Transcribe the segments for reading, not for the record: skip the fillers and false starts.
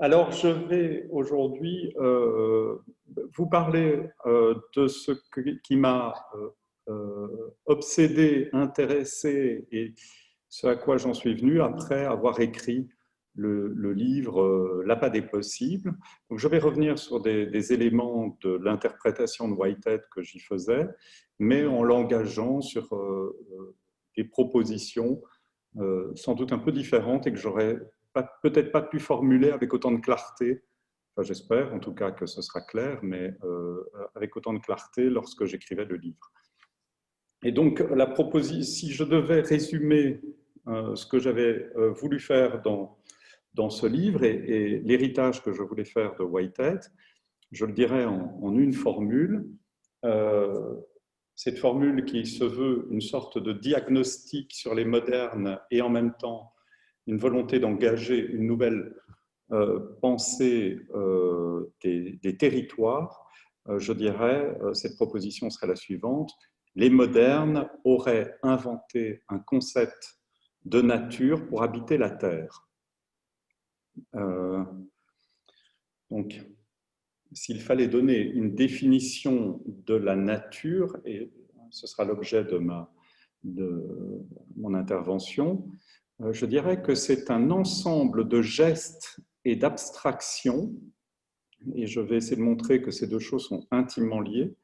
Alors, je vais aujourd'hui vous parler de ce qui m'a obsédé, intéressé et ce à quoi j'en suis venu après avoir écrit le livre L'appât des possibles. Donc, je vais revenir sur des éléments de l'interprétation de Whitehead que j'y faisais, mais en l'engageant sur des propositions sans doute un peu différentes et que j'aurais peut-être pas pu formuler avec autant de clarté. Enfin, j'espère en tout cas que ce sera clair, mais avec autant de clarté lorsque j'écrivais le livre. Et donc, si je devais résumer ce que j'avais voulu faire dans ce livre et l'héritage que je voulais faire de Whitehead, je le dirais en une formule. Cette formule qui se veut une sorte de diagnostic sur les modernes et en même temps une volonté d'engager une nouvelle pensée des territoires, je dirais, cette proposition serait la suivante. Les modernes auraient inventé un concept de nature pour habiter la Terre. Donc, s'il fallait donner une définition de la nature, et ce sera l'objet de mon intervention, je dirais que c'est un ensemble de gestes et d'abstractions, et je vais essayer de montrer que ces deux choses sont intimement liées,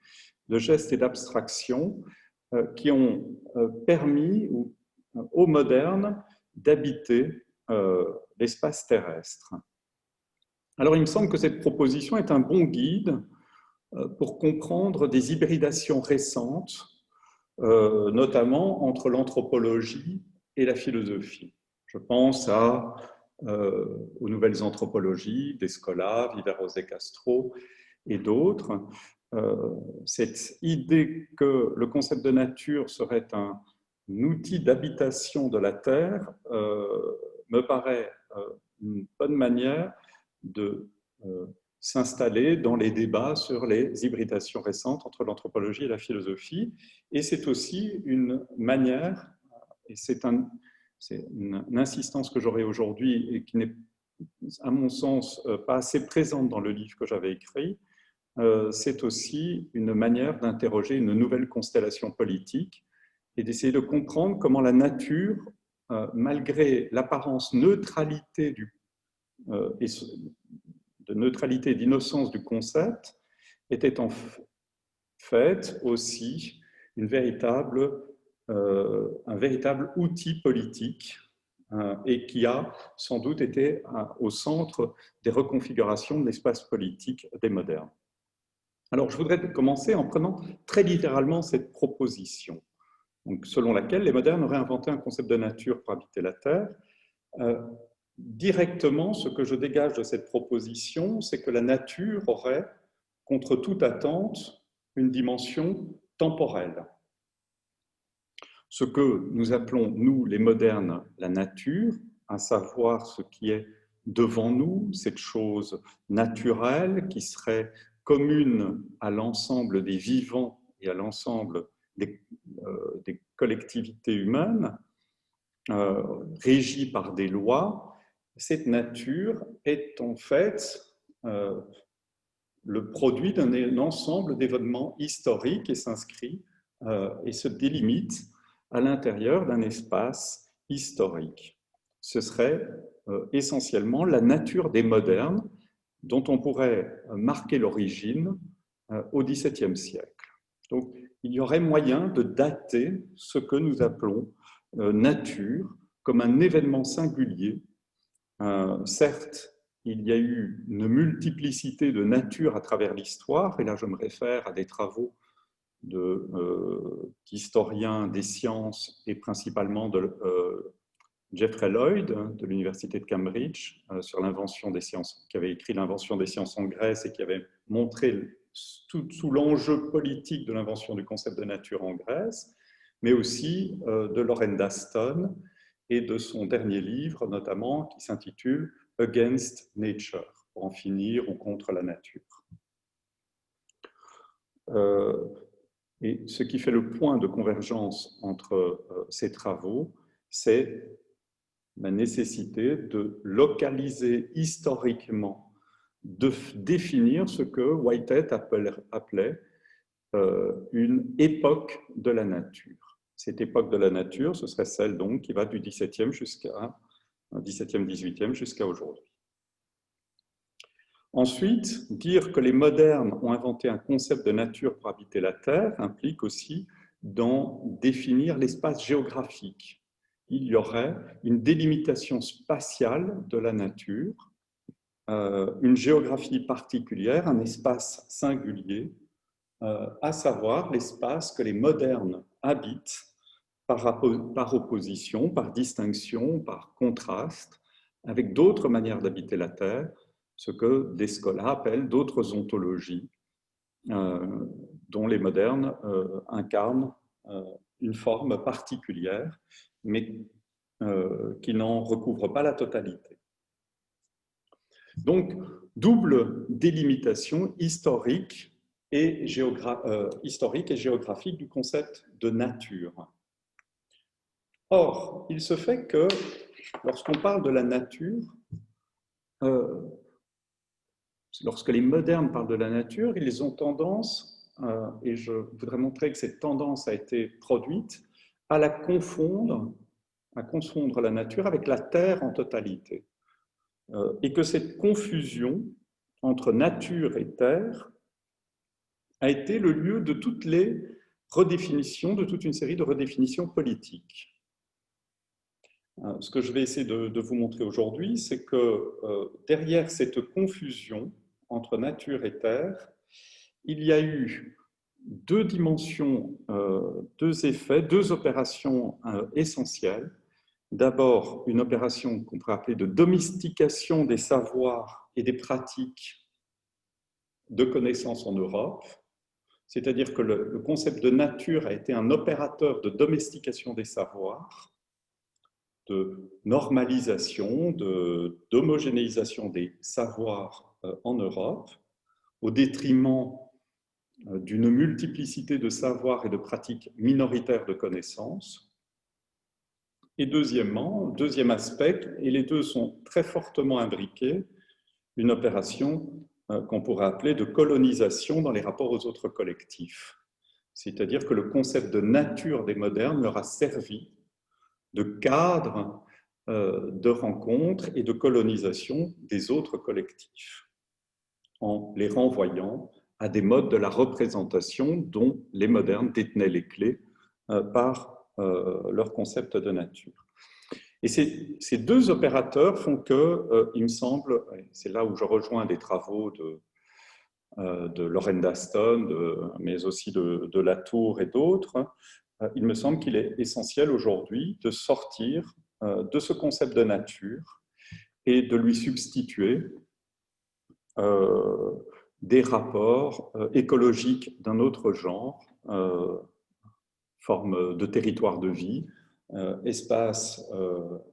de gestes et d'abstractions qui ont permis aux modernes d'habiter l'espace terrestre. Alors, il me semble que cette proposition est un bon guide pour comprendre des hybridations récentes, notamment entre l'anthropologie et la philosophie. Je pense aux nouvelles anthropologies, Descola, Viveros et Castro et d'autres. Cette idée que le concept de nature serait un outil d'habitation de la Terre me paraît une bonne manière de s'installer dans les débats sur les hybridations récentes entre l'anthropologie et la philosophie. Et c'est aussi une manière, et c'est une insistance que j'aurai aujourd'hui et qui n'est, à mon sens, pas assez présente dans le livre que j'avais écrit, c'est aussi une manière d'interroger une nouvelle constellation politique et d'essayer de comprendre comment la nature, malgré l'apparence neutralité de neutralité et d'innocence du concept, était en fait aussi un véritable outil politique et qui a sans doute été au centre des reconfigurations de l'espace politique des modernes. Alors, je voudrais commencer en prenant très littéralement cette proposition, donc, selon laquelle les modernes auraient inventé un concept de nature pour habiter la Terre. Directement, ce que je dégage de cette proposition, c'est que la nature aurait, contre toute attente, une dimension temporelle. Ce que nous appelons, nous, les modernes, la nature, à savoir ce qui est devant nous, cette chose naturelle qui serait commune à l'ensemble des vivants et à l'ensemble des collectivités humaines, régie par des lois, cette nature est en fait le produit d'un ensemble d'événements historiques et s'inscrit et se délimite à l'intérieur d'un espace historique. Ce serait essentiellement la nature des modernes dont on pourrait marquer l'origine au XVIIe siècle. Donc, il y aurait moyen de dater ce que nous appelons nature comme un événement singulier. Certes, il y a eu une multiplicité de natures à travers l'histoire, et là je me réfère à des travaux d'historiens des sciences et principalement de Geoffrey Lloyd de l'Université de Cambridge sur l'invention des sciences, qui avait écrit l'invention des sciences en Grèce et qui avait montré tout sous l'enjeu politique de l'invention du concept de nature en Grèce, mais aussi de Lauren Daston et de son dernier livre, notamment, qui s'intitule Against Nature, pour en finir ou contre la nature. Et ce qui fait le point de convergence entre ces travaux, c'est la nécessité de localiser historiquement, de définir ce que Whitehead appelait une époque de la nature. Cette époque de la nature, ce serait celle donc qui va du XVIIe jusqu'à XVIIe, XVIIIe jusqu'à aujourd'hui. Ensuite, dire que les modernes ont inventé un concept de nature pour habiter la Terre implique aussi d'en définir l'espace géographique. Il y aurait une délimitation spatiale de la nature, une géographie particulière, un espace singulier, à savoir l'espace que les modernes habitent par opposition, par distinction, par contraste, avec d'autres manières d'habiter la Terre, ce que Descola appelle d'autres ontologies, dont les modernes incarnent une forme particulière, mais qui n'en recouvre pas la totalité. Donc, double délimitation historique et géographique du concept de nature. Or, il se fait que lorsqu'on parle de la nature, lorsque les modernes parlent de la nature, ils ont tendance, et je voudrais montrer que cette tendance a été produite, à confondre la nature avec la terre en totalité. Et que cette confusion entre nature et terre a été le lieu de toutes les redéfinitions, de toute une série de redéfinitions politiques. Ce que je vais essayer de vous montrer aujourd'hui, c'est que derrière cette confusion entre nature et terre, il y a eu deux dimensions, deux effets, deux opérations essentielles. D'abord, une opération qu'on pourrait appeler de domestication des savoirs et des pratiques de connaissances en Europe, c'est-à-dire que le concept de nature a été un opérateur de domestication des savoirs, de normalisation, d'homogénéisation des savoirs en Europe, au détriment d'une multiplicité de savoirs et de pratiques minoritaires de connaissances. Et deuxièmement, deuxième aspect, et les deux sont très fortement imbriqués, une opération qu'on pourrait appeler de colonisation dans les rapports aux autres collectifs. C'est-à-dire que le concept de nature des modernes leur a servi de cadre de rencontre et de colonisation des autres collectifs, en les renvoyant à des modes de la représentation dont les modernes détenaient les clés par leur concept de nature. Et ces deux opérateurs font que, il me semble, c'est là où je rejoins des travaux de Lorraine Daston, mais aussi de Latour et d'autres, il me semble qu'il est essentiel aujourd'hui de sortir de ce concept de nature et de lui substituer des rapports écologiques d'un autre genre, forme de territoire de vie, espace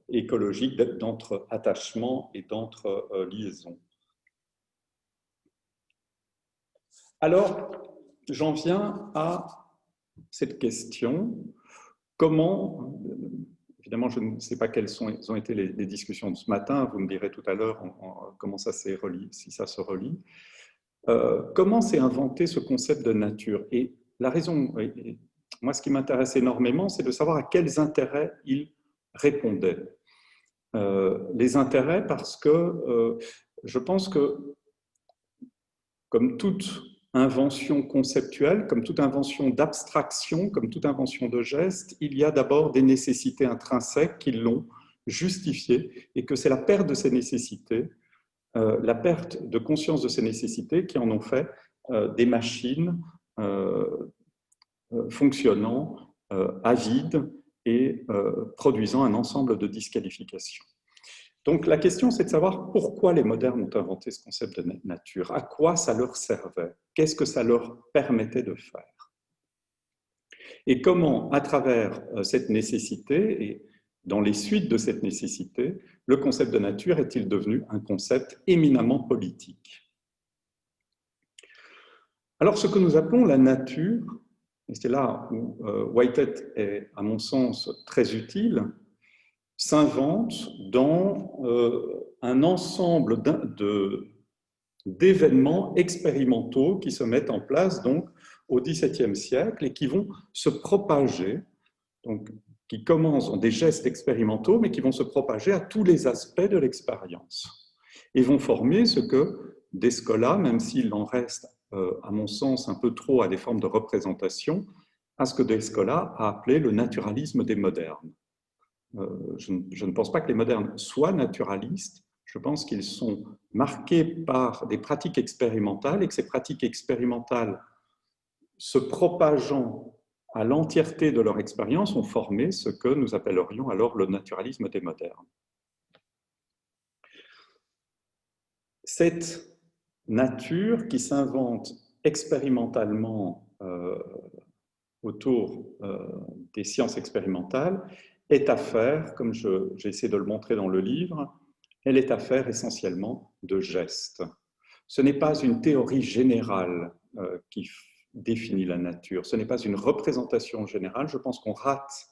écologique d'entre attachement et d'entre liaison. Alors, j'en viens à cette question, comment, évidemment je ne sais pas quelles ont été les discussions de ce matin, vous me direz tout à l'heure comment ça s'est relié, si ça se relie, comment s'est inventé ce concept de nature. Et la raison, moi ce qui m'intéresse énormément, c'est de savoir à quels intérêts il répondait. Les intérêts parce que je pense que comme toute invention conceptuelle, comme toute invention d'abstraction, comme toute invention de geste, il y a d'abord des nécessités intrinsèques qui l'ont justifié et que c'est la perte de ces nécessités, la perte de conscience de ces nécessités qui en ont fait des machines fonctionnant à vide et produisant un ensemble de disqualifications. Donc la question, c'est de savoir pourquoi les modernes ont inventé ce concept de nature, à quoi ça leur servait, qu'est-ce que ça leur permettait de faire. Et comment, à travers cette nécessité et dans les suites de cette nécessité, le concept de nature est-il devenu un concept éminemment politique. Alors ce que nous appelons la nature, et c'est là où Whitehead est, à mon sens, très utile, s'invente dans un ensemble d'événements expérimentaux qui se mettent en place donc, au XVIIe siècle et qui vont se propager, donc, qui commencent dans des gestes expérimentaux, mais qui vont se propager à tous les aspects de l'expérience et vont former ce que Descola, même s'il en reste, à mon sens, un peu trop à des formes de représentation, à ce que Descola a appelé le naturalisme des modernes. Je ne pense pas que les modernes soient naturalistes, je pense qu'ils sont marqués par des pratiques expérimentales et que ces pratiques expérimentales, se propageant à l'entièreté de leur expérience, ont formé ce que nous appellerions alors le naturalisme des modernes. Cette nature qui s'invente expérimentalement autour des sciences expérimentales est affaire, comme j'ai essayé de le montrer dans le livre, elle est affaire essentiellement de gestes. Ce n'est pas une théorie générale qui définit la nature, ce n'est pas une représentation générale. Je pense qu'on rate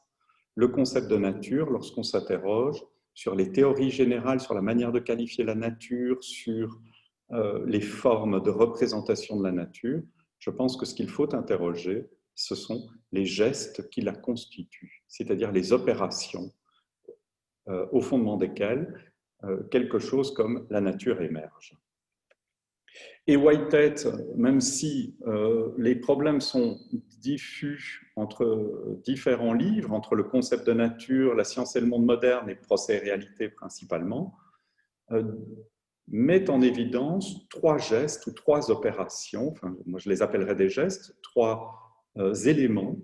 le concept de nature lorsqu'on s'interroge sur les théories générales, sur la manière de qualifier la nature, sur les formes de représentation de la nature. Je pense que ce qu'il faut interroger, ce sont les gestes qui la constituent, c'est-à-dire les opérations au fondement desquelles quelque chose comme la nature émerge. Et Whitehead, même si les problèmes sont diffus entre différents livres, entre le concept de nature, la science et le monde moderne et procès et réalité principalement, met en évidence trois gestes ou trois opérations, enfin, moi je les appellerais des gestes, trois éléments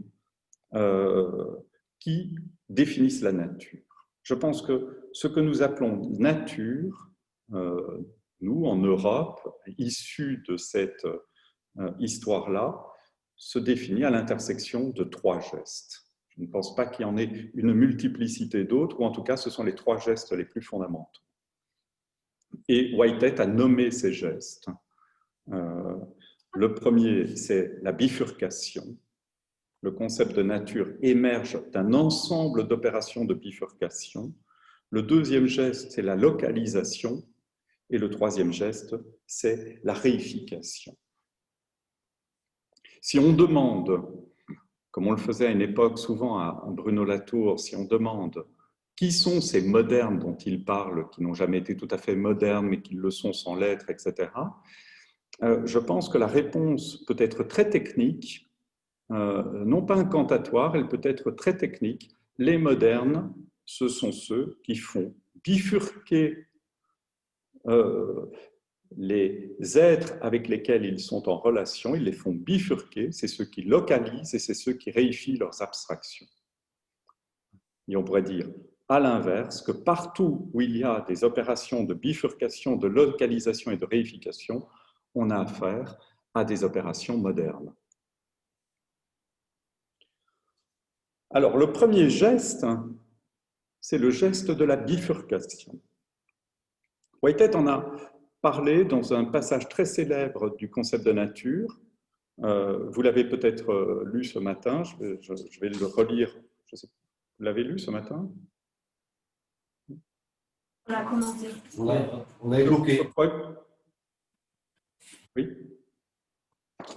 qui définissent la nature. Je pense que ce que nous appelons nature, nous en Europe, issus de cette histoire-là, se définit à l'intersection de trois gestes. Je ne pense pas qu'il y en ait une multiplicité d'autres, ou en tout cas ce sont les trois gestes les plus fondamentaux. Et Whitehead a nommé ces gestes. Le premier, c'est la bifurcation. Le concept de nature émerge d'un ensemble d'opérations de bifurcation. Le deuxième geste, c'est la localisation. Et le troisième geste, c'est la réification. Si on demande, comme on le faisait à une époque souvent à Bruno Latour, si on demande qui sont ces modernes dont il parle, qui n'ont jamais été tout à fait modernes, mais qui le sont sans l'être, etc., je pense que la réponse peut être très technique, non pas incantatoire, elle peut être très technique. Les modernes, ce sont ceux qui font bifurquer les êtres avec lesquels ils sont en relation, ils les font bifurquer, c'est ceux qui localisent et c'est ceux qui réifient leurs abstractions. Et on pourrait dire, à l'inverse, que partout où il y a des opérations de bifurcation, de localisation et de réification, on a affaire à des opérations modernes. Alors, le premier geste, c'est le geste de la bifurcation. Whitehead en a parlé dans un passage très célèbre du concept de nature. Vous l'avez peut-être lu ce matin, je vais le relire. Vous l'avez lu ce matin? On l'a commenté. On a évoqué. Oui.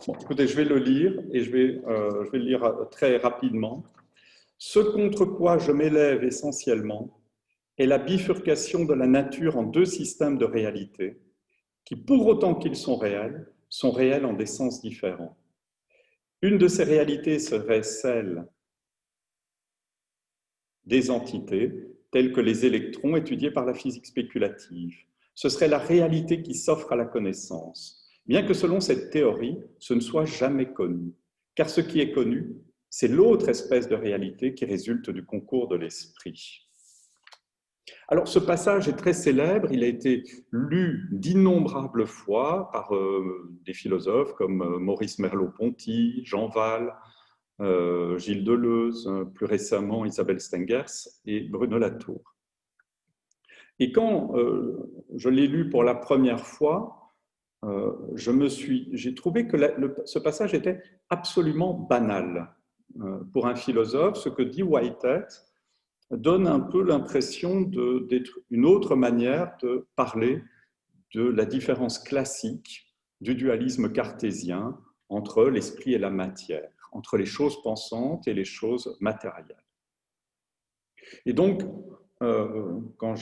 Bon, écoutez, je vais le lire et je vais le lire très rapidement. Ce contre quoi je m'élève essentiellement est la bifurcation de la nature en deux systèmes de réalité qui, pour autant qu'ils sont réels en des sens différents. Une de ces réalités serait celle des entités, telles que les électrons étudiés par la physique spéculative. Ce serait la réalité qui s'offre à la connaissance, bien que selon cette théorie, ce ne soit jamais connu. Car ce qui est connu, c'est l'autre espèce de réalité qui résulte du concours de l'esprit. Alors, ce passage est très célèbre, il a été lu d'innombrables fois par des philosophes comme Maurice Merleau-Ponty, Jean Wahl, Gilles Deleuze, plus récemment Isabelle Stengers et Bruno Latour. Et quand je l'ai lu pour la première fois, j'ai trouvé que ce passage était absolument banal. Pour un philosophe, ce que dit Whitehead, donne un peu l'impression d'être une autre manière de parler de la différence classique du dualisme cartésien entre l'esprit et la matière, entre les choses pensantes et les choses matérielles. Et donc, quand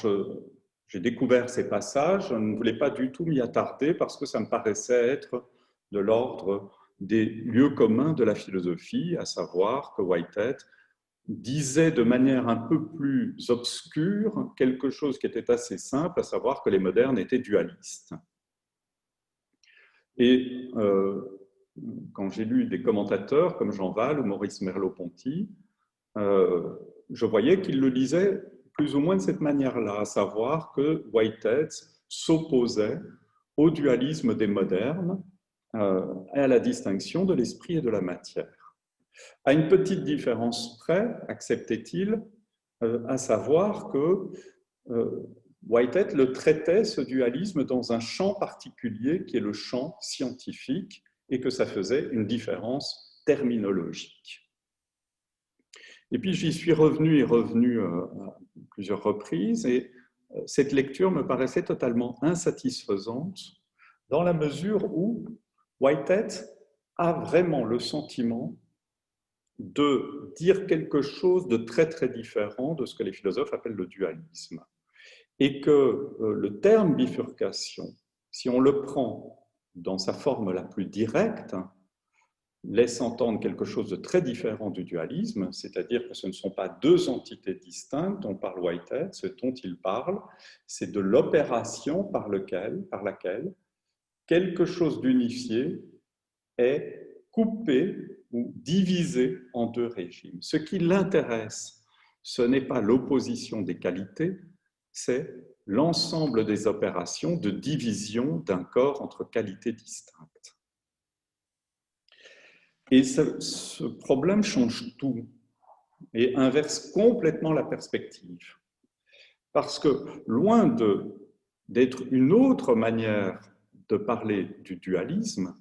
j'ai découvert ces passages, je ne voulais pas du tout m'y attarder parce que ça me paraissait être de l'ordre des lieux communs de la philosophie, à savoir que Whitehead disait de manière un peu plus obscure quelque chose qui était assez simple, à savoir que les modernes étaient dualistes. Et quand j'ai lu des commentateurs comme Jean Wahl ou Maurice Merleau-Ponty, je voyais qu'ils le lisaient plus ou moins de cette manière-là, à savoir que Whitehead s'opposait au dualisme des modernes et à la distinction de l'esprit et de la matière. À une petite différence près, acceptait-il, à savoir que Whitehead le traitait, ce dualisme, dans un champ particulier qui est le champ scientifique et que ça faisait une différence terminologique. Et puis j'y suis revenu et revenu à plusieurs reprises et cette lecture me paraissait totalement insatisfaisante dans la mesure où Whitehead a vraiment le sentiment de dire quelque chose de très très différent de ce que les philosophes appellent le dualisme. Et que le terme bifurcation, si on le prend dans sa forme la plus directe, laisse entendre quelque chose de très différent du dualisme, c'est-à-dire que ce ne sont pas deux entités distinctes dont parle Whitehead, ce dont il parle, c'est de l'opération par laquelle quelque chose d'unifié est coupé ou divisé en deux régimes. Ce qui l'intéresse, ce n'est pas l'opposition des qualités, c'est l'ensemble des opérations de division d'un corps entre qualités distinctes. Et ce problème change tout et inverse complètement la perspective. Parce que loin d'être une autre manière de parler du dualisme,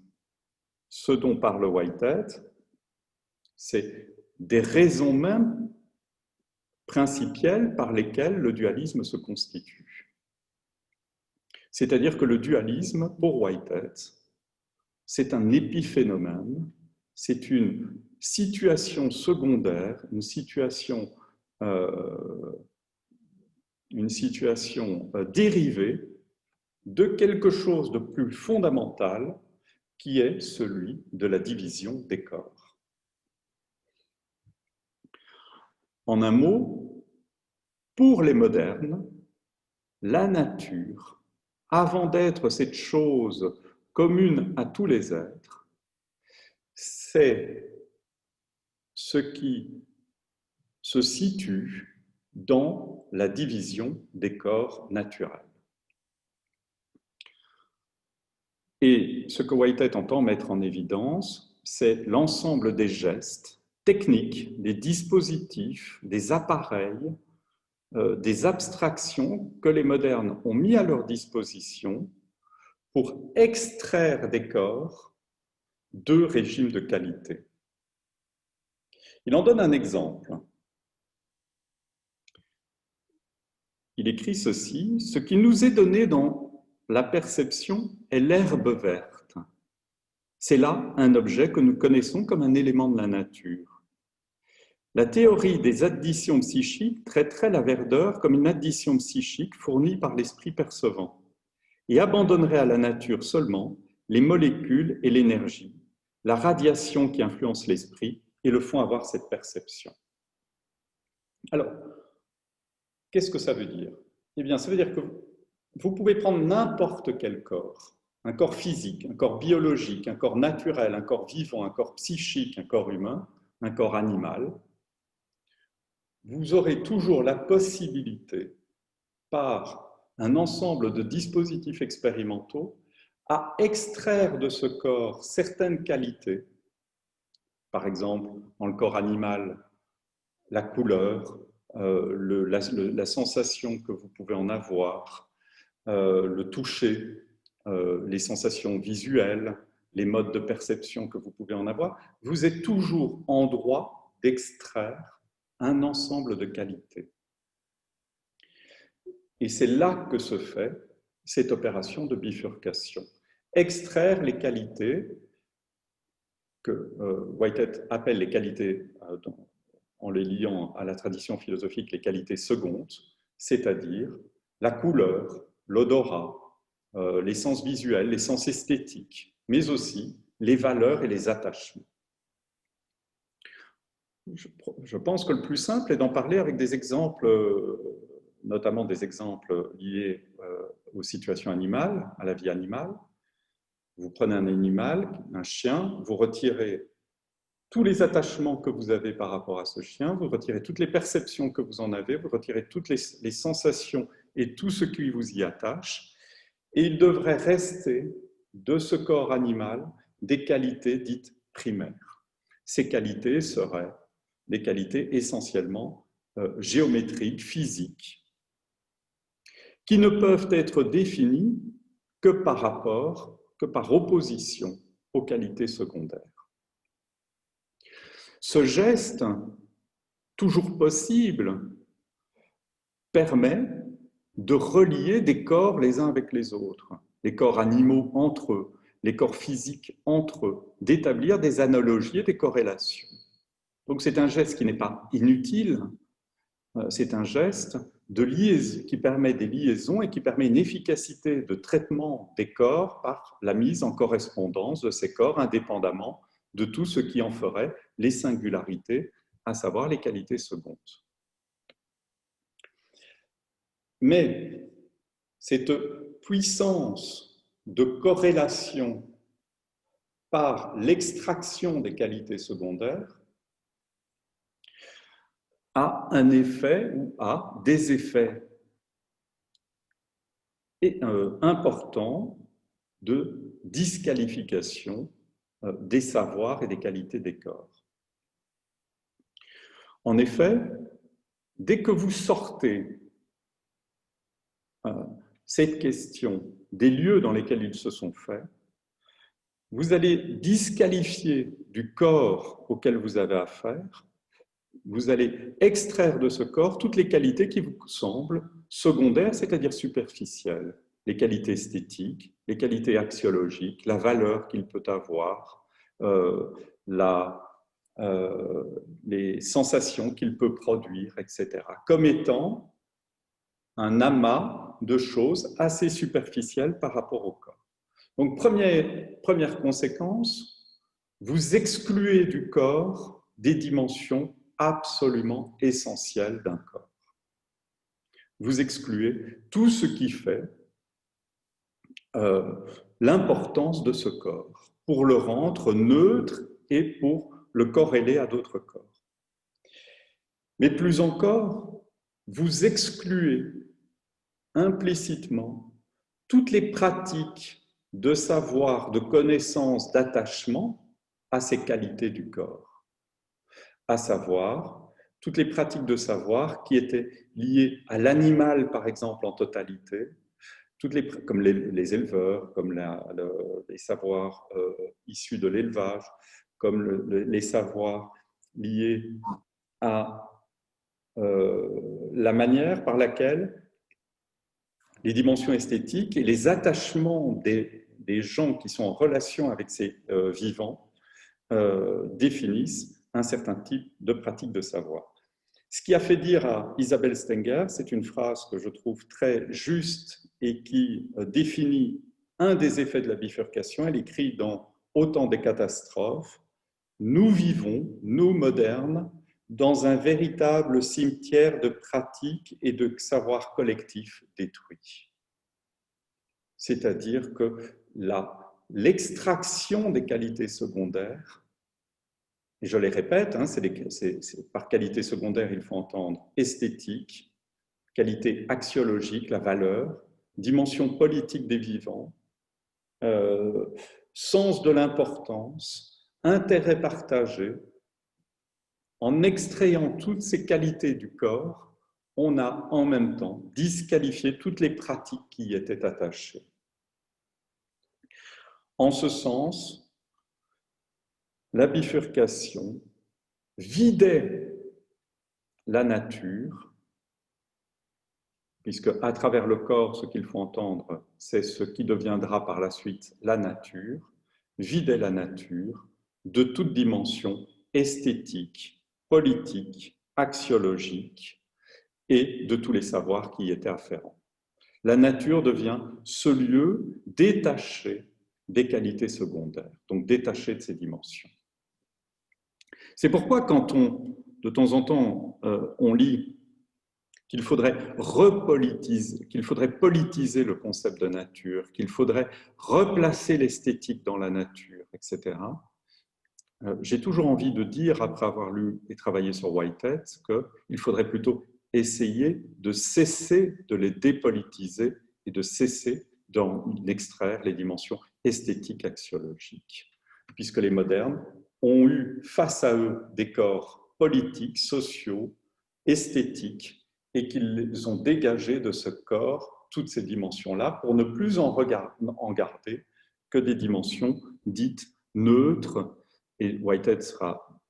ce dont parle Whitehead, c'est des raisons même principielles par lesquelles le dualisme se constitue. C'est-à-dire que le dualisme, pour Whitehead, c'est un épiphénomène, c'est une situation secondaire, une situation dérivée de quelque chose de plus fondamental qui est celui de la division des corps. En un mot, pour les modernes, la nature, avant d'être cette chose commune à tous les êtres, c'est ce qui se situe dans la division des corps naturels. Et ce que Whitehead entend mettre en évidence, c'est l'ensemble des gestes techniques, des dispositifs, des appareils, des abstractions que les modernes ont mis à leur disposition pour extraire des corps deux régimes de qualité. Il en donne un exemple. Il écrit ceci: « Ce qui nous est donné dans la perception est l'herbe verte. C'est là un objet que nous connaissons comme un élément de la nature. La théorie des additions psychiques traiterait la verdeur comme une addition psychique fournie par l'esprit percevant et abandonnerait à la nature seulement les molécules et l'énergie, la radiation qui influence l'esprit et le font avoir cette perception. » Alors, qu'est-ce que ça veut dire? Eh bien, ça veut dire que vous pouvez prendre n'importe quel corps, un corps physique, un corps biologique, un corps naturel, un corps vivant, un corps psychique, un corps humain, un corps animal. Vous aurez toujours la possibilité, par un ensemble de dispositifs expérimentaux, à extraire de ce corps certaines qualités. Par exemple, dans le corps animal, la couleur, la sensation que vous pouvez en avoir, le toucher, les sensations visuelles, les modes de perception que vous pouvez en avoir, vous êtes toujours en droit d'extraire un ensemble de qualités. Et c'est là que se fait cette opération de bifurcation. Extraire les qualités que Whitehead appelle les qualités, en les liant à la tradition philosophique, les qualités secondes, c'est-à-dire la couleur, l'odorat, les sens visuels, les sens esthétiques, mais aussi les valeurs et les attachements. Je pense que le plus simple est d'en parler avec des exemples, notamment des exemples liés aux situations animales, à la vie animale. Vous prenez un animal, un chien, vous retirez tous les attachements que vous avez par rapport à ce chien, vous retirez toutes les perceptions que vous en avez, vous retirez toutes les sensations et tout ce qui vous y attache, et il devrait rester de ce corps animal des qualités dites primaires. Ces qualités seraient des qualités essentiellement géométriques, physiques, qui ne peuvent être définies que par rapport, que par opposition aux qualités secondaires. Ce geste, toujours possible, permet de relier des corps les uns avec les autres, les corps animaux entre eux, les corps physiques entre eux, d'établir des analogies et des corrélations. Donc c'est un geste qui n'est pas inutile, c'est un geste de liaison, qui permet des liaisons et qui permet une efficacité de traitement des corps par la mise en correspondance de ces corps indépendamment de tout ce qui en ferait les singularités, à savoir les qualités secondes. Mais cette puissance de corrélation par l'extraction des qualités secondaires a un effet ou a des effets importants de disqualification des savoirs et des qualités des corps. En effet, dès que vous sortez cette question des lieux dans lesquels ils se sont faits, vous allez disqualifier du corps auquel vous avez affaire, vous allez extraire de ce corps toutes les qualités qui vous semblent secondaires, c'est-à-dire superficielles, les qualités esthétiques, les qualités axiologiques, la valeur qu'il peut avoir, les sensations qu'il peut produire, etc., comme étant un amas de choses assez superficielles par rapport au corps. Donc, première conséquence, vous excluez du corps des dimensions absolument essentielles d'un corps. Vous excluez tout ce qui fait l'importance de ce corps pour le rendre neutre et pour le corréler à d'autres corps. Mais plus encore, vous excluez implicitement toutes les pratiques de savoir, de connaissance, d'attachement à ces qualités du corps, à savoir toutes les pratiques de savoir qui étaient liées à l'animal, par exemple, en totalité, comme les éleveurs, comme les savoirs issus de l'élevage, comme les savoirs liés à la manière par laquelle les dimensions esthétiques et les attachements des gens qui sont en relation avec ces vivants définissent un certain type de pratique de savoir. Ce qui a fait dire à Isabelle Stenger, c'est une phrase que je trouve très juste et qui définit un des effets de la bifurcation. Elle écrit dans Au temps des catastrophes, « Nous vivons, nous modernes, dans un véritable cimetière de pratiques et de savoirs collectifs détruits. » C'est-à-dire que l'extraction des qualités secondaires, et je les répète, hein, par qualité secondaire, il faut entendre esthétique, qualité axiologique, la valeur, dimension politique des vivants, sens de l'importance, intérêt partagé. En extrayant toutes ces qualités du corps, on a en même temps disqualifié toutes les pratiques qui y étaient attachées. En ce sens, la bifurcation vidait la nature puisque à travers le corps, ce qu'il faut entendre, c'est ce qui deviendra par la suite la nature, vider la nature de toute dimension esthétique, politique, axiologique et de tous les savoirs qui y étaient afférents. La nature devient ce lieu détaché des qualités secondaires, donc détaché de ces dimensions. C'est pourquoi quand de temps en temps, on lit qu'il faudrait politiser le concept de nature, qu'il faudrait replacer l'esthétique dans la nature, etc. J'ai toujours envie de dire, après avoir lu et travaillé sur Whitehead, qu'il faudrait plutôt essayer de cesser de les dépolitiser et de cesser d'en extraire les dimensions esthétiques axiologiques, puisque les modernes ont eu face à eux des corps politiques, sociaux, esthétiques, et qu'ils ont dégagé de ce corps toutes ces dimensions-là pour ne plus en garder que des dimensions dites neutres. Et Whitehead sera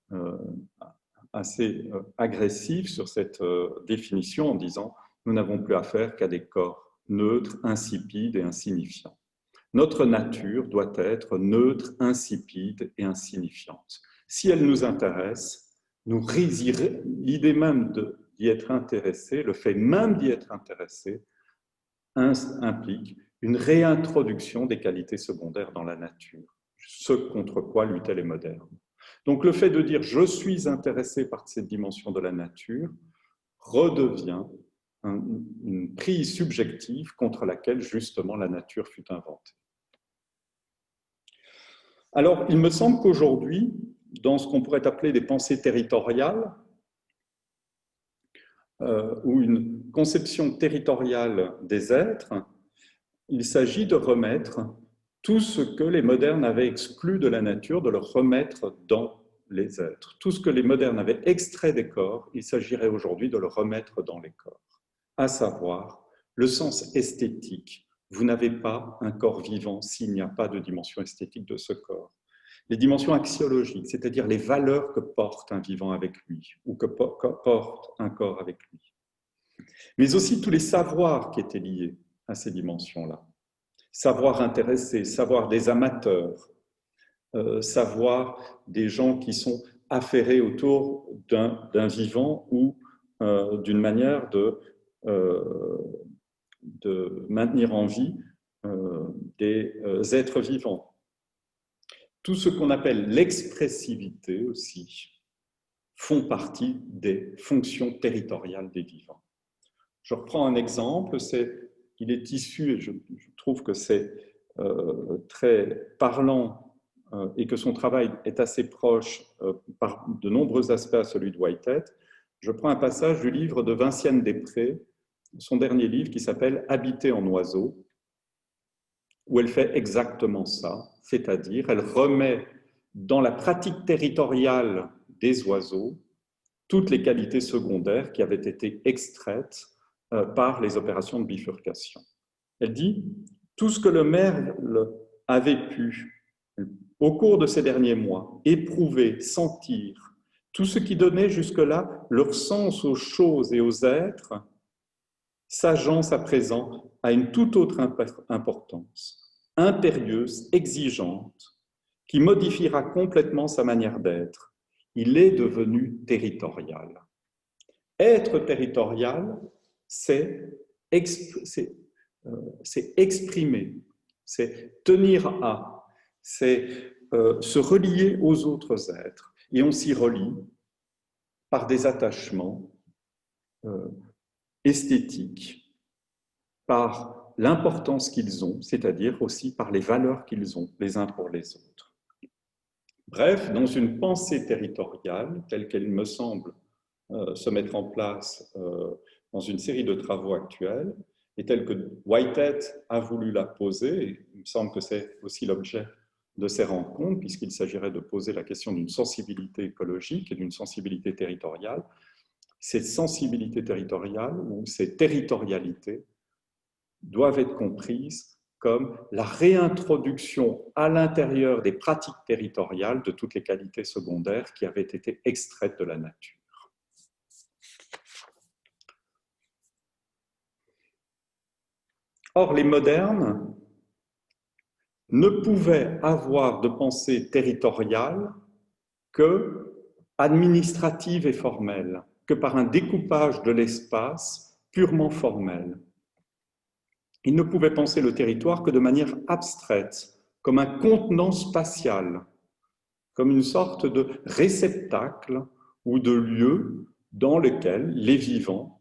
assez agressif sur cette définition en disant « nous n'avons plus affaire qu'à des corps neutres, insipides et insignifiants ». Notre nature doit être neutre, insipide et insignifiante. Si elle nous intéresse, l'idée même d'y être intéressé, le fait même d'y être intéressé, implique une réintroduction des qualités secondaires dans la nature, ce contre quoi luttaient les modernes. Donc le fait de dire « je suis intéressé par cette dimension de la nature » redevient une prise subjective contre laquelle justement la nature fut inventée. Alors, il me semble qu'aujourd'hui, dans ce qu'on pourrait appeler des pensées territoriales, ou une conception territoriale des êtres, il s'agit de remettre tout ce que les modernes avaient exclu de la nature, de le remettre dans les êtres. Tout ce que les modernes avaient extrait des corps, il s'agirait aujourd'hui de le remettre dans les corps, à savoir le sens esthétique. Vous n'avez pas un corps vivant s'il n'y a pas de dimension esthétique de ce corps. Les dimensions axiologiques, c'est-à-dire les valeurs que porte un vivant avec lui ou que porte un corps avec lui. Mais aussi tous les savoirs qui étaient liés à ces dimensions-là. Savoir intéressé, savoir des amateurs, savoir des gens qui sont affairés autour d'un vivant ou d'une manière de maintenir en vie des êtres vivants. Tout ce qu'on appelle l'expressivité aussi font partie des fonctions territoriales des vivants. Je reprends un exemple, il est issu, et je trouve que c'est très parlant et que son travail est assez proche par de nombreux aspects à celui de Whitehead. Je prends un passage du livre de Vinciane Després, son dernier livre qui s'appelle « Habiter en oiseau », où elle fait exactement ça, c'est-à-dire elle remet dans la pratique territoriale des oiseaux toutes les qualités secondaires qui avaient été extraites par les opérations de bifurcation. Elle dit « Tout ce que le merle avait pu, au cours de ces derniers mois, éprouver, sentir, tout ce qui donnait jusque-là leur sens aux choses et aux êtres, s'agence à présent à une toute autre importance, impérieuse, exigeante, qui modifiera complètement sa manière d'être. Il est devenu territorial. Être territorial, c'est exprimer, c'est tenir à, c'est se relier aux autres êtres. Et on s'y relie par des attachements esthétiques, par l'importance qu'ils ont, c'est-à-dire aussi par les valeurs qu'ils ont les uns pour les autres. Bref, dans une pensée territoriale, telle qu'elle me semble se mettre en place dans une série de travaux actuels, et telle que Whitehead a voulu la poser, et il me semble que c'est aussi l'objet de ces rencontres, puisqu'il s'agirait de poser la question d'une sensibilité écologique et d'une sensibilité territoriale. Ces sensibilités territoriales ou ces territorialités doivent être comprises comme la réintroduction à l'intérieur des pratiques territoriales de toutes les qualités secondaires qui avaient été extraites de la nature. Or, les modernes ne pouvaient avoir de pensée territoriale que administrative et formelle, que par un découpage de l'espace purement formel. Ils ne pouvaient penser le territoire que de manière abstraite, comme un contenant spatial, comme une sorte de réceptacle ou de lieu dans lequel les vivants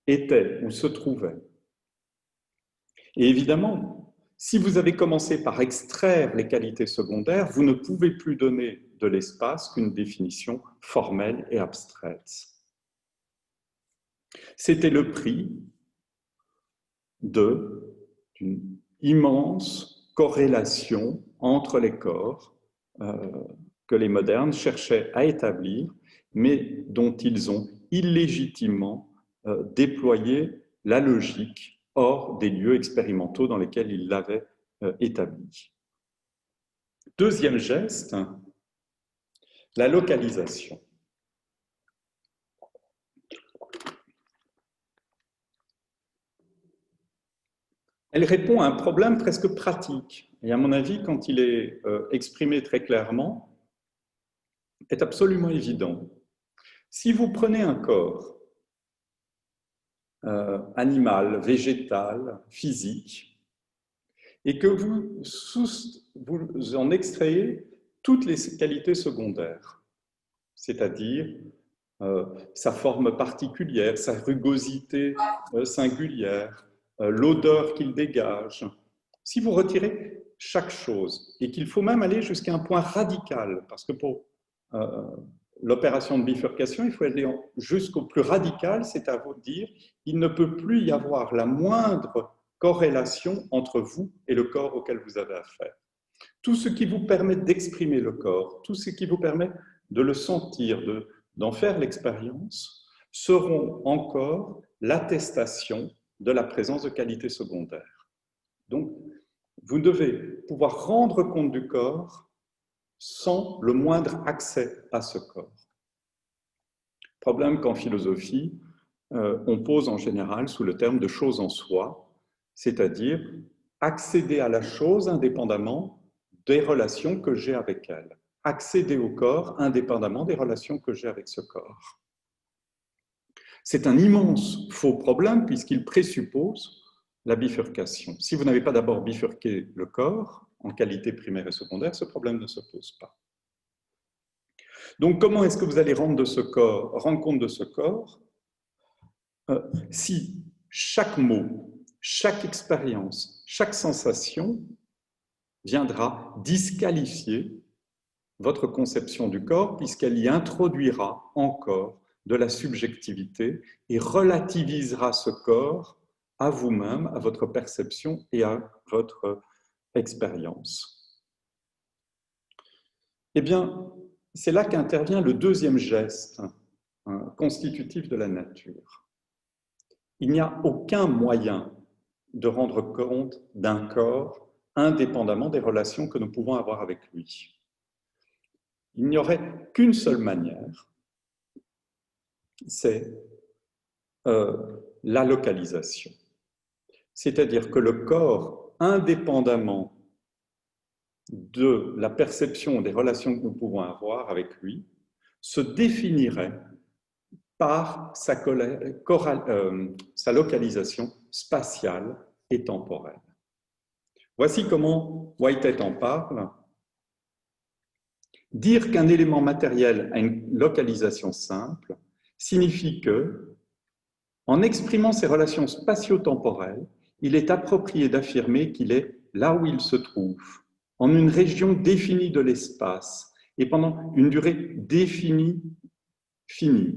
étaient ou se trouvaient. Et évidemment, si vous avez commencé par extraire les qualités secondaires, vous ne pouvez plus donner de l'espace qu'une définition formelle et abstraite. C'était le prix d'une immense corrélation entre les corps que les modernes cherchaient à établir, mais dont ils ont illégitimement déployé la logique hors des lieux expérimentaux dans lesquels ils l'avaient établi. Deuxième geste, la localisation. Elle répond à un problème presque pratique, et à mon avis, quand il est exprimé très clairement, est absolument évident. Si vous prenez un corps animal, végétal, physique, et que vous en extrayez toutes les qualités secondaires, c'est-à-dire sa forme particulière, sa rugosité singulière, l'odeur qu'il dégage. Si vous retirez chaque chose, et qu'il faut même aller jusqu'à un point radical, parce que pour l'opération de bifurcation, il faut aller jusqu'au plus radical, c'est à vous de dire, il ne peut plus y avoir la moindre corrélation entre vous et le corps auquel vous avez affaire. Tout ce qui vous permet d'exprimer le corps, tout ce qui vous permet de le sentir, d'en faire l'expérience, seront encore l'attestation de la présence de qualités secondaires. Donc, vous devez pouvoir rendre compte du corps sans le moindre accès à ce corps. Problème qu'en philosophie, on pose en général sous le terme de chose en soi, c'est-à-dire accéder à la chose indépendamment des relations que j'ai avec elle, accéder au corps indépendamment des relations que j'ai avec ce corps. C'est un immense faux problème puisqu'il présuppose la bifurcation. Si vous n'avez pas d'abord bifurqué le corps en qualité primaire et secondaire, ce problème ne se pose pas. Donc, comment est-ce que vous allez rendre compte de ce corps si chaque mot, chaque expérience, chaque sensation viendra disqualifier votre conception du corps puisqu'elle y introduira encore de la subjectivité et relativisera ce corps à vous-même, à votre perception et à votre expérience. Eh bien, c'est là qu'intervient le deuxième geste constitutif de la nature. Il n'y a aucun moyen de rendre compte d'un corps indépendamment des relations que nous pouvons avoir avec lui. Il n'y aurait qu'une seule manière, c'est la localisation. C'est-à-dire que le corps, indépendamment de la perception des relations que nous pouvons avoir avec lui, se définirait par sa localisation spatiale et temporelle. Voici comment Whitehead en parle. Dire qu'un élément matériel a une localisation simple signifie que, en exprimant ses relations spatio-temporelles, il est approprié d'affirmer qu'il est là où il se trouve, en une région définie de l'espace et pendant une durée définie, finie,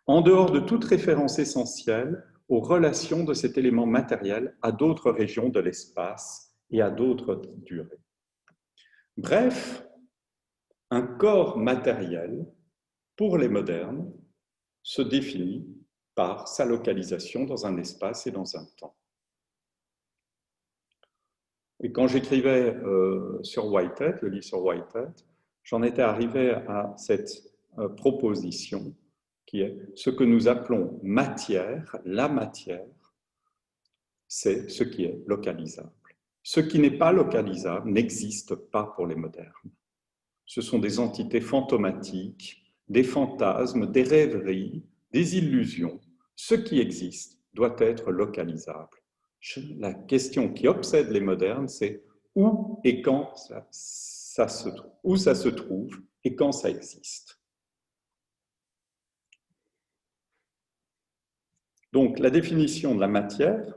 en dehors de toute référence essentielle aux relations de cet élément matériel à d'autres régions de l'espace et à d'autres durées. Bref, un corps matériel, pour les modernes, se définit par sa localisation dans un espace et dans un temps. Et quand j'écrivais sur Whitehead, le livre sur Whitehead, j'en étais arrivé à cette proposition qui est ce que nous appelons matière, la matière, c'est ce qui est localisable. Ce qui n'est pas localisable n'existe pas pour les modernes. Ce sont des entités fantomatiques, des fantasmes, des rêveries, des illusions. Ce qui existe doit être localisable. La question qui obsède les modernes, c'est où et quand ça se trouve et quand ça existe. Donc, la définition de la matière,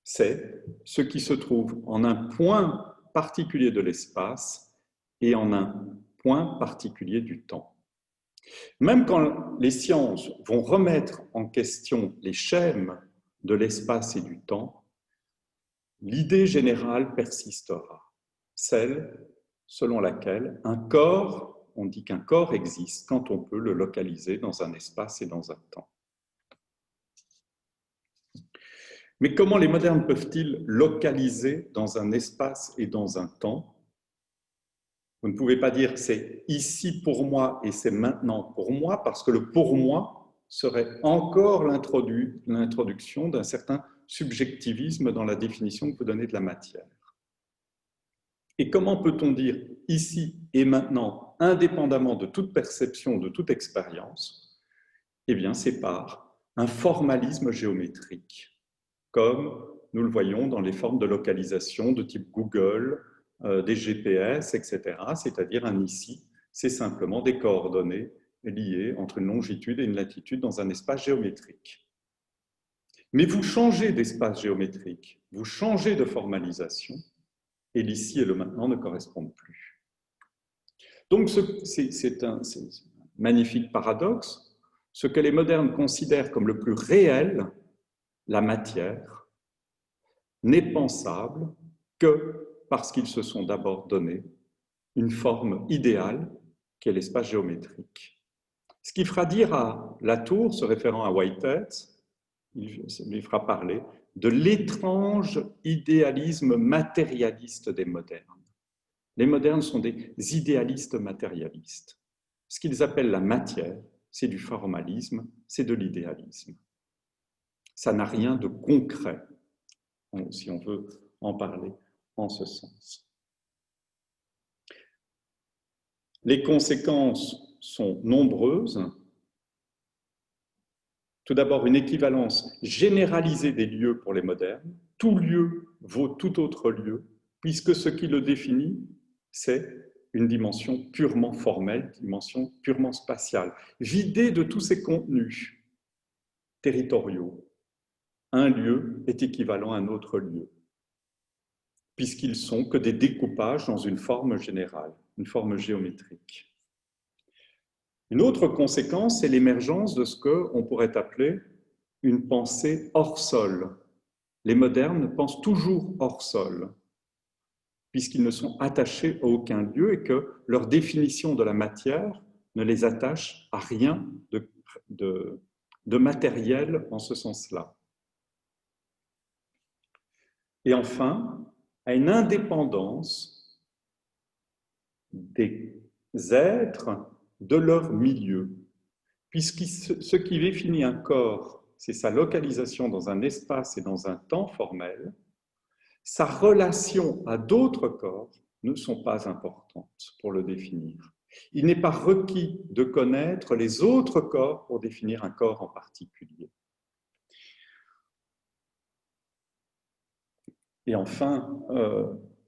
c'est ce qui se trouve en un point particulier de l'espace et en un point particulier du temps. Même quand les sciences vont remettre en question les schèmes de l'espace et du temps, l'idée générale persistera, celle selon laquelle un corps, on dit qu'un corps existe quand on peut le localiser dans un espace et dans un temps. Mais comment les modernes peuvent-ils localiser dans un espace et dans un temps? Vous ne pouvez pas dire c'est ici pour moi et c'est maintenant pour moi, parce que le pour moi serait encore l'introduction d'un certain subjectivisme dans la définition que vous donnez de la matière. Et comment peut-on dire ici et maintenant, indépendamment de toute perception, de toute expérience? Eh bien, c'est par un formalisme géométrique, comme nous le voyons dans les formes de localisation de type Google, des GPS, etc. C'est-à-dire un ici, c'est simplement des coordonnées liées entre une longitude et une latitude dans un espace géométrique. Mais vous changez d'espace géométrique, vous changez de formalisation, et l'ici et le maintenant ne correspondent plus. Donc c'est un magnifique paradoxe. Ce que les modernes considèrent comme le plus réel, la matière, n'est pensable que parce qu'ils se sont d'abord donné une forme idéale qui est l'espace géométrique. Ce qui fera dire à Latour, se référant à Whitehead, il lui fera parler de l'étrange idéalisme matérialiste des modernes. Les modernes sont des idéalistes matérialistes. Ce qu'ils appellent la matière, c'est du formalisme, c'est de l'idéalisme. Ça n'a rien de concret, si on veut en parler en ce sens. Les conséquences sont nombreuses. Tout d'abord, une équivalence généralisée des lieux pour les modernes. Tout lieu vaut tout autre lieu, puisque ce qui le définit, c'est une dimension purement formelle, dimension purement spatiale, vidée de tous ses contenus territoriaux. Un lieu est équivalent à un autre lieu, puisqu'ils sont que des découpages dans une forme générale, une forme géométrique. Une autre conséquence, c'est l'émergence de ce qu'on pourrait appeler une pensée hors sol. Les modernes pensent toujours hors sol, puisqu'ils ne sont attachés à aucun lieu et que leur définition de la matière ne les attache à rien de matériel en ce sens-là. Et enfin, à une indépendance des êtres de leur milieu, puisque ce qui définit un corps, c'est sa localisation dans un espace et dans un temps formel, sa relation à d'autres corps ne sont pas importantes pour le définir. Il n'est pas requis de connaître les autres corps pour définir un corps en particulier. Et enfin,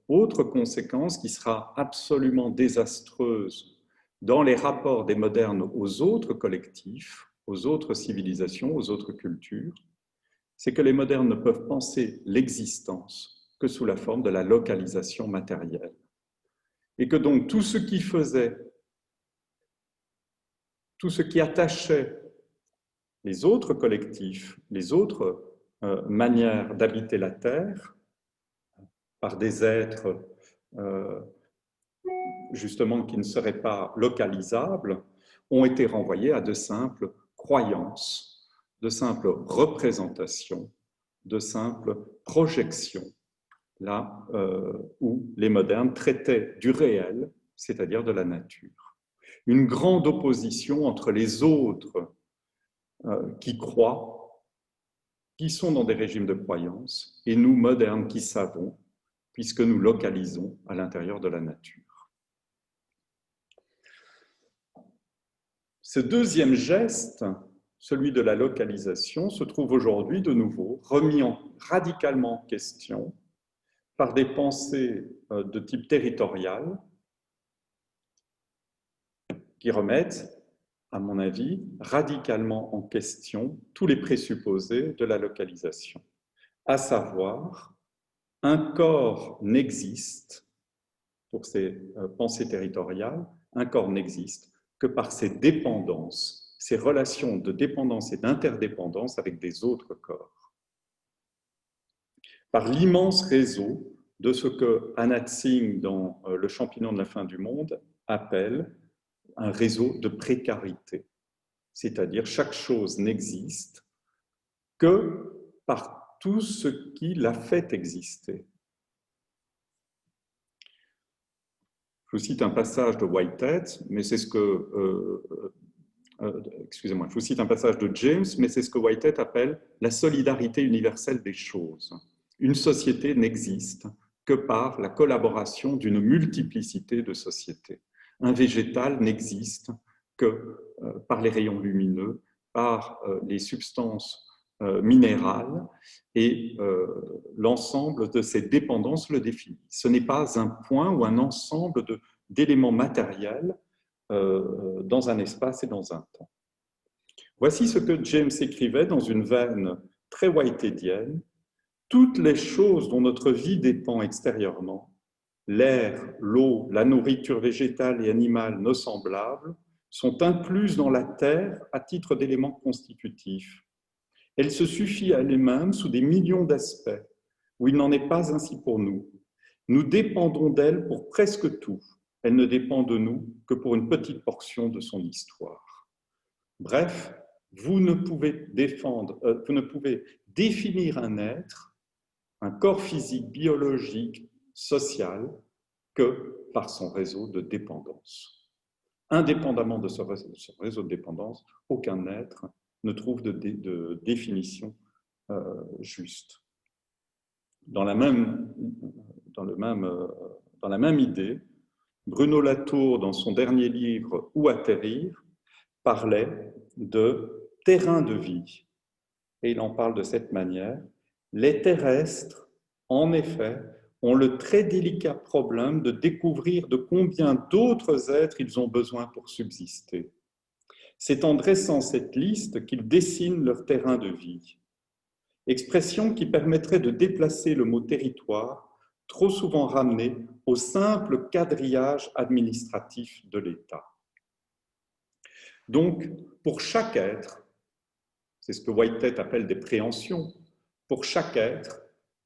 autre conséquence qui sera absolument désastreuse dans les rapports des modernes aux autres collectifs, aux autres civilisations, aux autres cultures, c'est que les modernes ne peuvent penser l'existence que sous la forme de la localisation matérielle. Et que donc tout ce qui faisait, tout ce qui attachait les autres collectifs, les autres manières d'habiter la Terre, par des êtres justement qui ne seraient pas localisables, ont été renvoyés à de simples croyances, de simples représentations, de simples projections, là où les modernes traitaient du réel, c'est-à-dire de la nature. Une grande opposition entre les autres qui croient, qui sont dans des régimes de croyance, et nous, modernes, qui savons, puisque nous localisons à l'intérieur de la nature. Ce deuxième geste, celui de la localisation, se trouve aujourd'hui de nouveau remis radicalement en question par des pensées de type territorial qui remettent, à mon avis, radicalement en question tous les présupposés de la localisation, à savoir, un corps n'existe, pour ces pensées territoriales, un corps n'existe que par ses dépendances, ses relations de dépendance et d'interdépendance avec des autres corps. Par l'immense réseau de ce que Anat Singh, dans Le champignon de la fin du monde, appelle un réseau de précarité. C'est-à-dire, chaque chose n'existe que par tout ce qui l'a fait exister. Je vous cite un passage de Whitehead, mais c'est ce que... excusez-moi, je vous cite un passage de James, mais c'est ce que Whitehead appelle la solidarité universelle des choses. Une société n'existe que par la collaboration d'une multiplicité de sociétés. Un végétal n'existe que par les rayons lumineux, par les substances minérales, et l'ensemble de ces dépendances le définit. Ce n'est pas un point ou un ensemble d'éléments matériels dans un espace et dans un temps. Voici ce que James écrivait dans une veine très whiteheadienne. Toutes les choses dont notre vie dépend extérieurement, l'air, l'eau, la nourriture végétale et animale, nos semblables, sont incluses dans la terre à titre d'éléments constitutifs. Elle se suffit à elle-même sous des millions d'aspects, où il n'en est pas ainsi pour nous. Nous dépendons d'elle pour presque tout. Elle ne dépend de nous que pour une petite portion de son histoire. Bref, vous ne pouvez définir un être, un corps physique, biologique, social, que par son réseau de dépendance. Indépendamment de ce réseau de dépendance, aucun être ne trouve de définition juste. Dans la même idée, Bruno Latour, dans son dernier livre « Où atterrir ?», parlait de terrain de vie. Et il en parle de cette manière. Les terrestres, en effet, ont le très délicat problème de découvrir de combien d'autres êtres ils ont besoin pour subsister. C'est en dressant cette liste qu'ils dessinent leur terrain de vie. Expression qui permettrait de déplacer le mot territoire, trop souvent ramené au simple quadrillage administratif de l'État. Donc, pour chaque être, c'est ce que Whitehead appelle des préhensions, pour chaque être,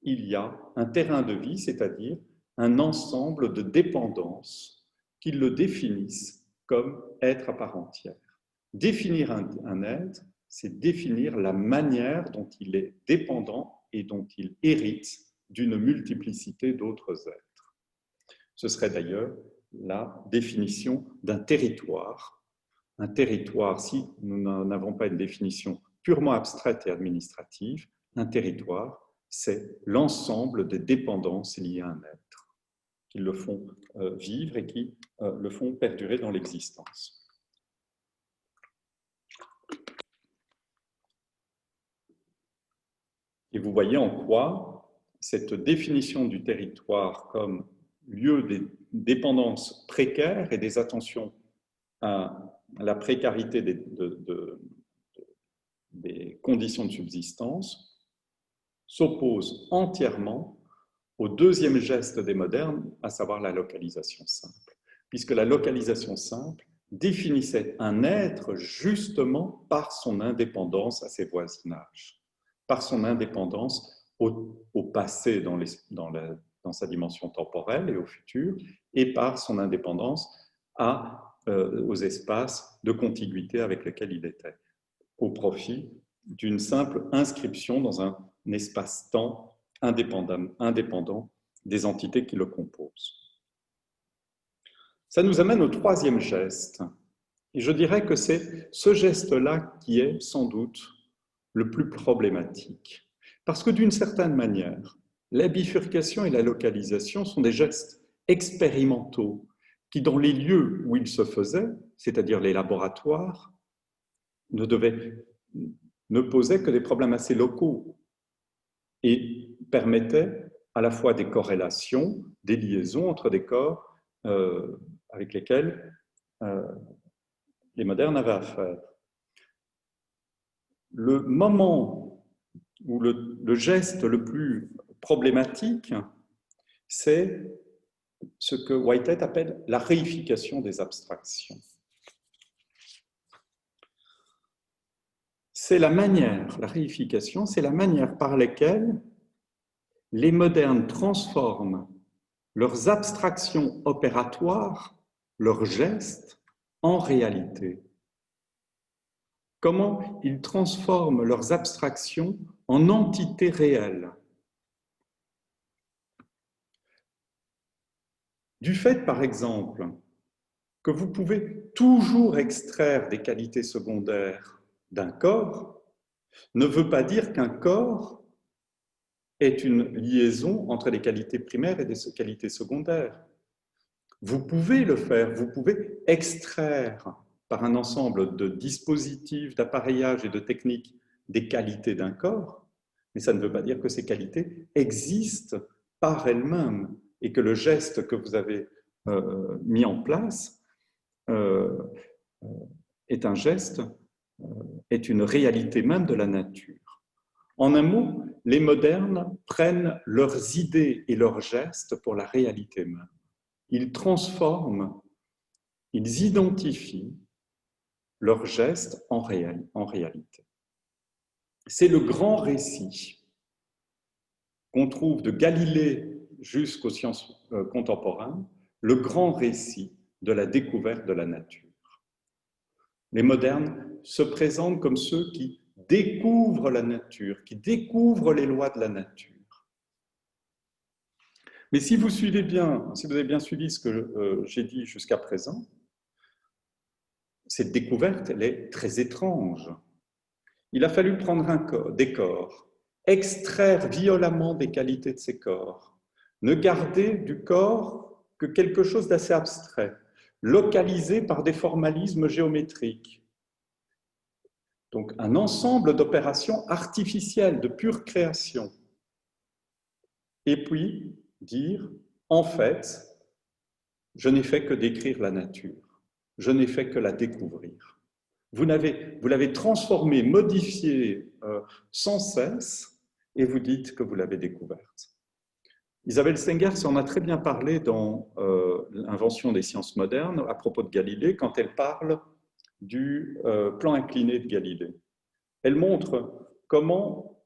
il y a un terrain de vie, c'est-à-dire un ensemble de dépendances qui le définissent comme être à part entière. Définir un être, c'est définir la manière dont il est dépendant et dont il hérite d'une multiplicité d'autres êtres. Ce serait d'ailleurs la définition d'un territoire. Un territoire, si nous n'avons pas une définition purement abstraite et administrative, un territoire, c'est l'ensemble des dépendances liées à un être, qui le font vivre et qui le font perdurer dans l'existence. Et vous voyez en quoi cette définition du territoire comme lieu des dépendances précaires et des attentions à la précarité des conditions de subsistance s'oppose entièrement au deuxième geste des modernes, à savoir la localisation simple. Puisque la localisation simple définissait un être justement par son indépendance à ses voisinages, par son indépendance au passé dans sa dimension temporelle et au futur, et par son indépendance aux espaces de contiguïté avec lesquels il était, au profit d'une simple inscription dans un espace-temps indépendant des entités qui le composent. Ça nous amène au troisième geste. Et je dirais que c'est ce geste-là qui est sans doute le plus problématique. Parce que d'une certaine manière, la bifurcation et la localisation sont des gestes expérimentaux qui, dans les lieux où ils se faisaient, c'est-à-dire les laboratoires, ne posaient que des problèmes assez locaux et permettaient à la fois des corrélations, des liaisons entre des corps avec lesquels les modernes avaient affaire. Le moment où le geste le plus problématique, c'est ce que Whitehead appelle la réification des abstractions. C'est la manière, la réification, c'est la manière par laquelle les modernes transforment leurs abstractions opératoires, leurs gestes, en réalité. Comment ils transforment leurs abstractions en entités réelles. Du fait, par exemple, que vous pouvez toujours extraire des qualités secondaires d'un corps, ne veut pas dire qu'un corps est une liaison entre les qualités primaires et des qualités secondaires. Vous pouvez le faire, vous pouvez extraire par un ensemble de dispositifs, d'appareillages et de techniques des qualités d'un corps, mais ça ne veut pas dire que ces qualités existent par elles-mêmes et que le geste que vous avez mis en place est un geste, est une réalité même de la nature. En un mot, les modernes prennent leurs idées et leurs gestes pour la réalité même. Ils transforment, ils identifient leurs gestes en réalité. C'est le grand récit qu'on trouve de Galilée jusqu'aux sciences contemporaines, le grand récit de la découverte de la nature. Les modernes se présentent comme ceux qui découvrent la nature, qui découvrent les lois de la nature. Mais si vous suivez bien, si vous avez bien suivi ce que j'ai dit jusqu'à présent, cette découverte, elle est très étrange. Il a fallu prendre des corps, extraire violemment des qualités de ces corps, ne garder du corps que quelque chose d'assez abstrait, localisé par des formalismes géométriques. Donc un ensemble d'opérations artificielles, de pure création. Et puis dire, en fait, je n'ai fait que décrire la nature, je n'ai fait que la découvrir. Vous l'avez transformée, modifiée sans cesse, et vous dites que vous l'avez découverte. Isabelle Stengers en a très bien parlé dans l'invention des sciences modernes à propos de Galilée, quand elle parle du plan incliné de Galilée. Elle montre comment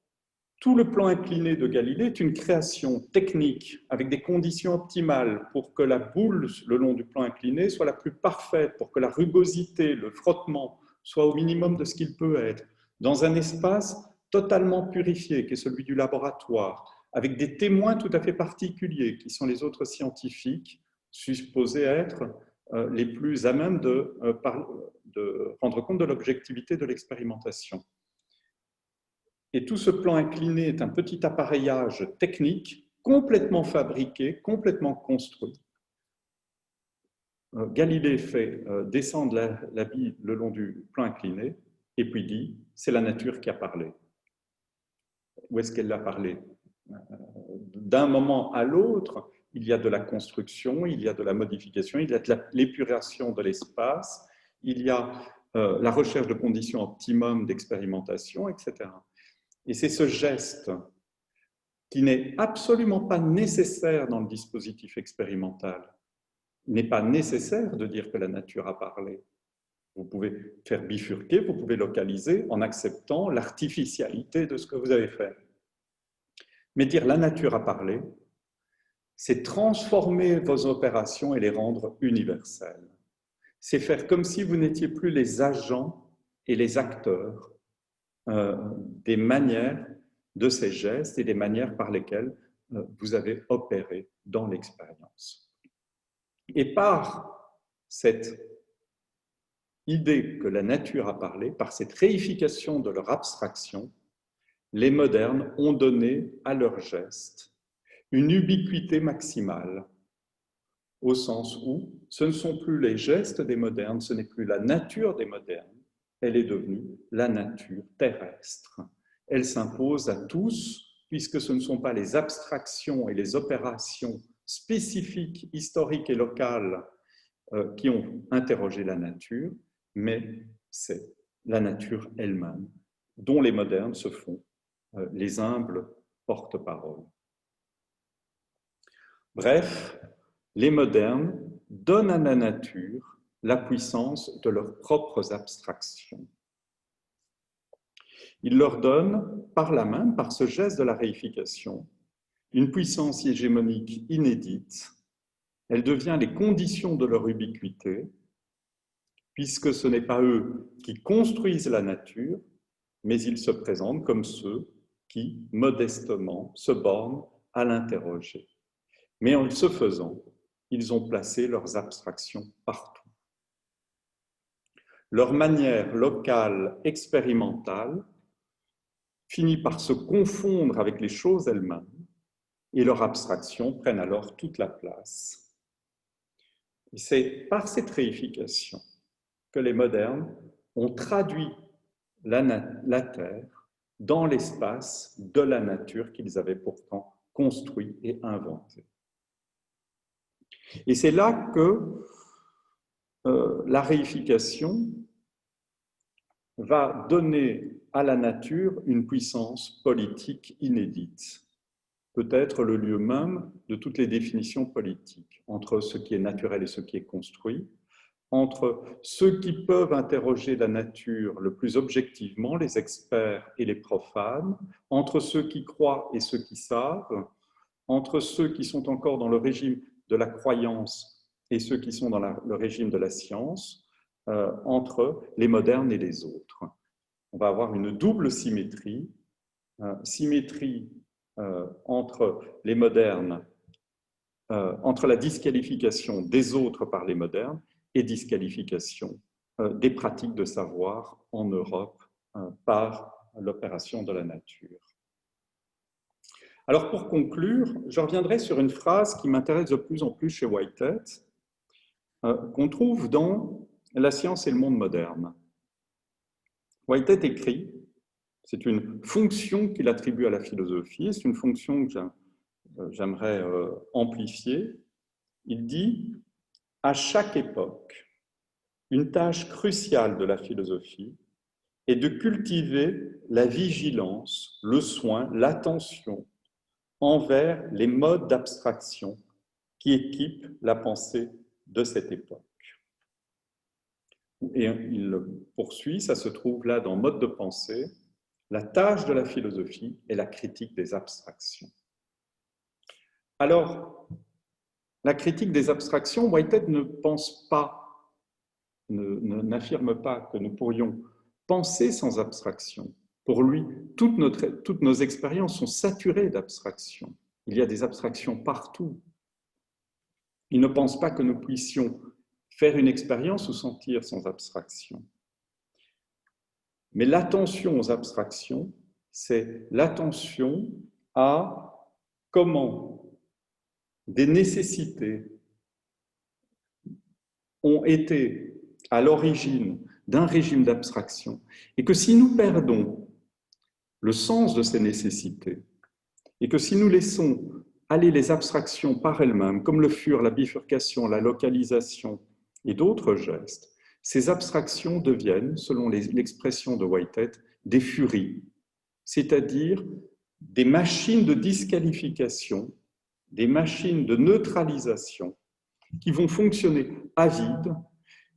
tout le plan incliné de Galilée est une création technique avec des conditions optimales pour que la boule le long du plan incliné soit la plus parfaite, pour que la rugosité, le frottement soit au minimum de ce qu'il peut être, dans un espace totalement purifié qui est celui du laboratoire, avec des témoins tout à fait particuliers qui sont les autres scientifiques supposés être les plus à même de rendre compte de l'objectivité de l'expérimentation. Et tout ce plan incliné est un petit appareillage technique complètement fabriqué, complètement construit. Galilée fait descendre la bille le long du plan incliné et puis dit « c'est la nature qui a parlé ». Où est-ce qu'elle a parlé? D'un moment à l'autre, il y a de la construction, il y a de la modification, il y a de l'épuration de l'espace, il y a la recherche de conditions optimum d'expérimentation, etc. Et c'est ce geste qui n'est absolument pas nécessaire dans le dispositif expérimental. Il n'est pas nécessaire de dire que la nature a parlé. Vous pouvez faire bifurquer, vous pouvez localiser en acceptant l'artificialité de ce que vous avez fait. Mais dire la nature a parlé, c'est transformer vos opérations et les rendre universelles. C'est faire comme si vous n'étiez plus les agents et les acteurs des manières de ces gestes et des manières par lesquelles vous avez opéré dans l'expérience. Et par cette idée que la nature a parlé, par cette réification de leur abstraction, les modernes ont donné à leurs gestes une ubiquité maximale, au sens où ce ne sont plus les gestes des modernes, ce n'est plus la nature des modernes, elle est devenue la nature terrestre. Elle s'impose à tous, puisque ce ne sont pas les abstractions et les opérations spécifiques, historiques et locales qui ont interrogé la nature, mais c'est la nature elle-même, dont les modernes se font les humbles porte-parole. Bref, les modernes donnent à la nature la puissance de leurs propres abstractions. Ils leur donnent, par la main, par ce geste de la réification, une puissance hégémonique inédite. Elle devient les conditions de leur ubiquité, puisque ce n'est pas eux qui construisent la nature, mais ils se présentent comme ceux qui, modestement, se bornent à l'interroger. Mais en ce faisant, ils ont placé leurs abstractions partout. Leur manière locale, expérimentale, finit par se confondre avec les choses elles-mêmes, et leurs abstractions prennent alors toute la place. Et c'est par cette réification que les modernes ont traduit la Terre dans l'espace de la nature qu'ils avaient pourtant construit et inventé. Et c'est là que la réification va donner à la nature une puissance politique inédite, peut-être le lieu même de toutes les définitions politiques, entre ce qui est naturel et ce qui est construit, entre ceux qui peuvent interroger la nature le plus objectivement, les experts et les profanes, entre ceux qui croient et ceux qui savent, entre ceux qui sont encore dans le régime de la croyance et ceux qui sont dans le régime de la science, entre les modernes et les autres. On va avoir une double symétrie, entre les modernes, entre la disqualification des autres par les modernes et disqualification des pratiques de savoir en Europe par l'opération de la nature. Alors pour conclure, je reviendrai sur une phrase qui m'intéresse de plus en plus chez Whitehead, qu'on trouve dans La science et le monde moderne. Whitehead écrit, c'est une fonction qu'il attribue à la philosophie, c'est une fonction que j'aimerais amplifier. Il dit « À chaque époque, une tâche cruciale de la philosophie est de cultiver la vigilance, le soin, l'attention envers les modes d'abstraction qui équipent la pensée de cette époque. » Et il poursuit, ça se trouve là dans Mode de pensée, la tâche de la philosophie est la critique des abstractions. Alors, la critique des abstractions, Whitehead ne pense pas, n'affirme pas que nous pourrions penser sans abstraction. Pour lui, toutes nos expériences sont saturées d'abstractions. Il y a des abstractions partout. Il ne pense pas que nous puissions faire une expérience ou sentir sans abstraction. Mais l'attention aux abstractions, c'est l'attention à comment des nécessités ont été à l'origine d'un régime d'abstraction et que si nous perdons le sens de ces nécessités et que si nous laissons aller les abstractions par elles-mêmes, comme le furent la bifurcation, la localisation et d'autres gestes, ces abstractions deviennent, selon l'expression de Whitehead, des furies, c'est-à-dire des machines de disqualification, des machines de neutralisation qui vont fonctionner à vide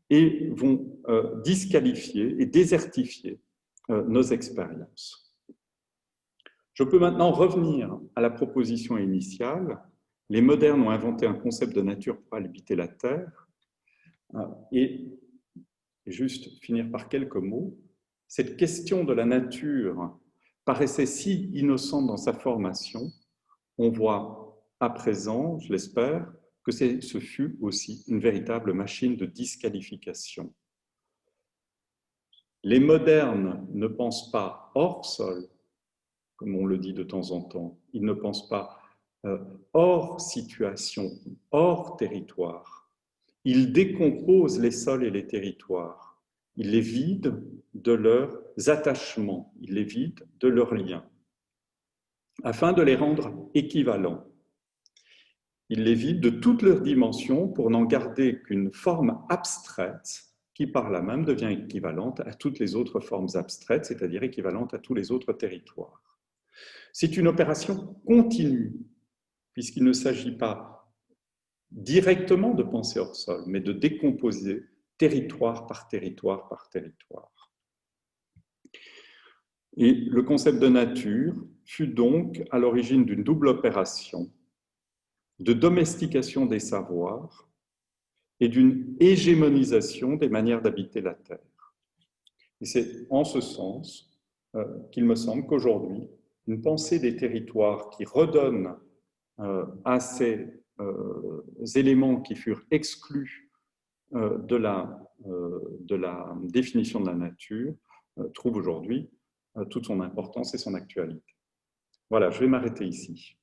et vont disqualifier et désertifier nos expériences. Je peux maintenant revenir à la proposition initiale. Les modernes ont inventé un concept de nature pour habiter la Terre. Et juste finir par quelques mots. Cette question de la nature paraissait si innocente dans sa formation. On voit à présent, je l'espère, que ce fut aussi une véritable machine de disqualification. Les modernes ne pensent pas hors sol, comme on le dit de temps en temps. Il ne pense pas hors situation, hors territoire. Il décompose les sols et les territoires. Il les vide de leurs attachements, il les vide de leurs liens, afin de les rendre équivalents. Il les vide de toutes leurs dimensions pour n'en garder qu'une forme abstraite qui, par là même, devient équivalente à toutes les autres formes abstraites, c'est-à-dire équivalente à tous les autres territoires. C'est une opération continue, puisqu'il ne s'agit pas directement de penser hors sol, mais de décomposer territoire par territoire par territoire. Et le concept de nature fut donc à l'origine d'une double opération de domestication des savoirs et d'une hégémonisation des manières d'habiter la Terre. Et c'est en ce sens qu'il me semble qu'aujourd'hui, une pensée des territoires qui redonne à ces éléments qui furent exclus de la définition de la nature trouve aujourd'hui toute son importance et son actualité. Voilà, je vais m'arrêter ici.